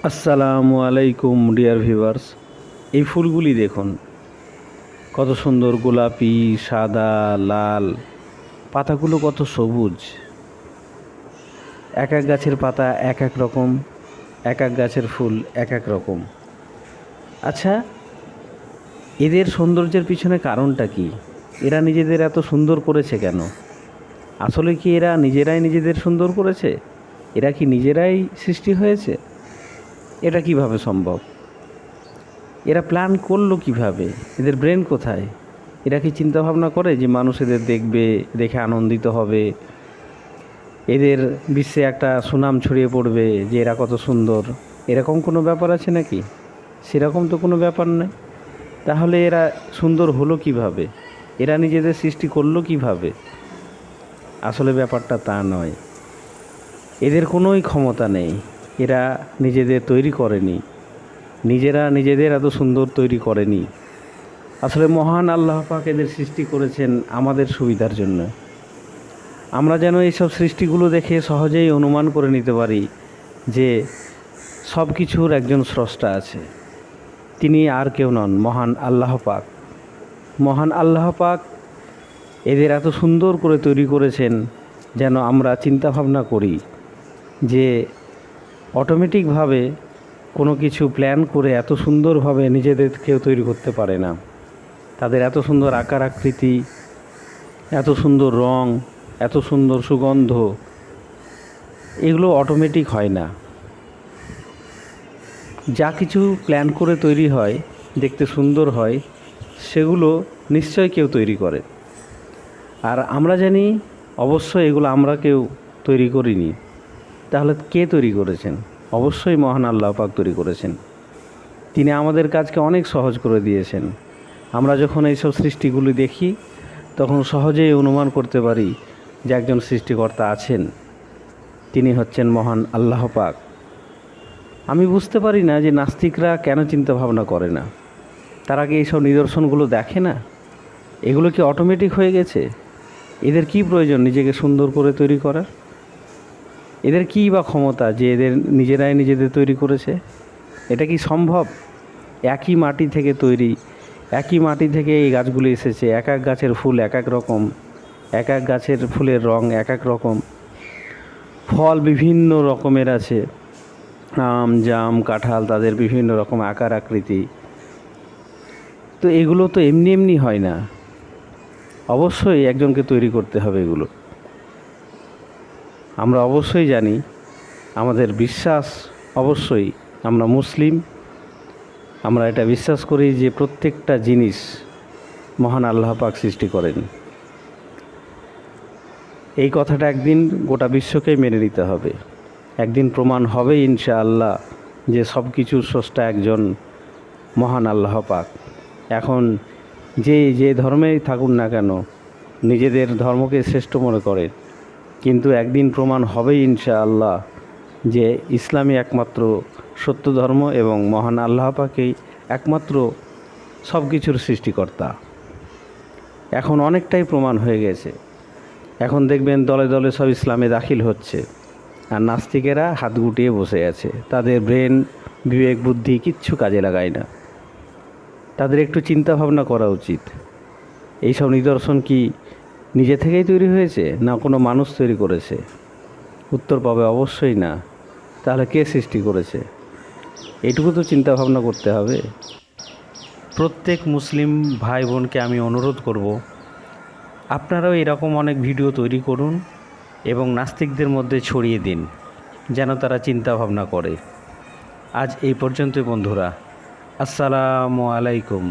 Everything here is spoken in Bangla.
আসসালামু আলাইকুম ডিয়ার ভিউয়ার্স। এই ফুলগুলি দেখুন, কত সুন্দর গোলাপি, সাদা, লাল। পাতাগুলো কত সবুজ। এক এক গাছের পাতা এক এক রকম, এক এক গাছের ফুল এক এক রকম। আচ্ছা, এদের সৌন্দর্যের পিছনে কারণটা কি? এরা নিজেদের এত সুন্দর করেছে কেন? আসলে কি এরা নিজেরাই নিজেদের সুন্দর করেছে? এরা কি নিজেরাই সৃষ্টি হয়েছে? এটা কিভাবে সম্ভব? এরা প্ল্যান করলো কিভাবে? এদের ব্রেন কোথায়? এরা কি চিন্তা ভাবনা করে যে মানুষ এদের দেখবে, দেখে আনন্দিত হবে, এদের বিশ্বে একটা সুনাম ছড়িয়ে পড়বে যে এরা কত সুন্দর? এরকম কোনো ব্যাপার আছে নাকি? সেরকম তো কোনো ব্যাপার নয়। তাহলে এরা সুন্দর হলো কিভাবে? এরা নিজেদের সৃষ্টি করলো কিভাবে? আসলে ব্যাপারটা তা নয়। এদের কোনোই ক্ষমতা নেই। এরা নিজেদের তৈরি করেনি, নিজেরা নিজেদের এত সুন্দর তৈরি করেনি। আসলে মহান আল্লাহ পাক এদের সৃষ্টি করেছেন আমাদের সুবিধার জন্য। আমরা যেন এইসব সৃষ্টিগুলো দেখে সহজেই অনুমান করে নিতে পারি যে সব কিছুর একজন স্রষ্টা আছে। তিনি আর কেউ নন, মহান আল্লাহ পাক। মহান আল্লাহ পাক এদের এত সুন্দর করে তৈরি করেছেন যেন আমরা চিন্তা ভাবনা করি যে অটোমেটিকভাবে কোনো কিছু প্ল্যান করে এত সুন্দরভাবে নিজেদের কেউ তৈরি করতে পারে না। তাদের এত সুন্দর আকার আকৃতি, এত সুন্দর রং, এত সুন্দর সুগন্ধ, এগুলো অটোমেটিক হয় না। যা কিছু প্ল্যান করে তৈরি হয়, দেখতে সুন্দর হয়, সেগুলো নিশ্চয় কেউ তৈরি করে। আর আমরা জানি অবশ্যই এগুলো আমরা কেউ তৈরি করিনি। তাহলে কে তৈরি করেছেন? অবশ্যই মহান আল্লাহ পাক তৈরি করেছেন। তিনি আমাদের কাজকে অনেক সহজ করে দিয়েছেন। আমরা যখন এইসব সৃষ্টিগুলি দেখি তখন সহজেই অনুমান করতে পারি যে একজন সৃষ্টিকর্তা আছেন, তিনি হচ্ছেন মহান আল্লাহ পাক। আমি বুঝতে পারি না যে নাস্তিকরা কেন চিন্তা ভাবনা করে না। তারা কি এইসব নিদর্শনগুলো দেখে না? এগুলো কি অটোমেটিক হয়ে গেছে? এদের কি প্রয়োজন নিজেকে সুন্দর করে তৈরি করার? এদের কী বা ক্ষমতা যে এদের নিজেরাই নিজেদের তৈরি করেছে? এটা কি সম্ভব? একই মাটি থেকে তৈরি, একই মাটি থেকে এই গাছগুলি এসেছে। এক এক গাছের ফুল এক এক রকম, এক এক গাছের ফুলের রং এক এক রকম, ফল বিভিন্ন রকমের আছে। আম, জাম, কাঁঠাল, তাদের বিভিন্ন রকম আকার আকৃতি। তো এগুলো তো এমনি এমনি হয় না। অবশ্যই একজনকে তৈরি করতে হবে এগুলো। আমরা অবশ্যই জানি, আমাদের বিশ্বাস অবশ্যই, আমরা মুসলিম, আমরা এটা বিশ্বাস করি যে প্রত্যেকটা জিনিস মহান আল্লাহ পাক সৃষ্টি করেন। এই কথাটা একদিন গোটা বিশ্বকেই মেনে নিতে হবে। একদিন প্রমাণ হবে ইনশাআল্লাহ যে সব কিছুর স্রষ্টা একজন মহান আল্লাহ পাক। এখন যে ধর্মেই থাকুন না কেন, নিজেদের ধর্মকে শ্রেষ্ঠ মনে করে, কিন্তু একদিন প্রমাণ হবে ইনশাআল্লাহ যে ইসলামই একমাত্র সত্য ধর্ম এবং মহান আল্লাহ পাকই একমাত্র সব কিছুর সৃষ্টিকর্তা। এখন অনেকটাই প্রমাণ হয়ে গেছে। এখন দেখবেন দলে দলে সব ইসলামে দাখিল হচ্ছে, আর নাস্তিকেরা হাত গুটিয়ে বসে আছে। তাদের ব্রেন, বিবেক, বুদ্ধি কিচ্ছু কাজে লাগায় না। তাদের একটু চিন্তা ভাবনা করা উচিত। এইসব নিদর্শন কি নিজে থেকেই তৈরি হয়েছে, না কোনো মানুষ তৈরি করেছে? উত্তর পাবে অবশ্যই না। তাহলে কে সৃষ্টি করেছে? এইটুকু তো চিন্তা ভাবনা করতে হবে। প্রত্যেক মুসলিম ভাই বোনকে আমি অনুরোধ করব, আপনারাও এরকম অনেক ভিডিও তৈরি করুন এবং নাস্তিকদের মধ্যে ছড়িয়ে দিন, যেন তারা চিন্তা ভাবনা করে। আজ এই পর্যন্তই বন্ধুরা। আসসালামু আলাইকুম।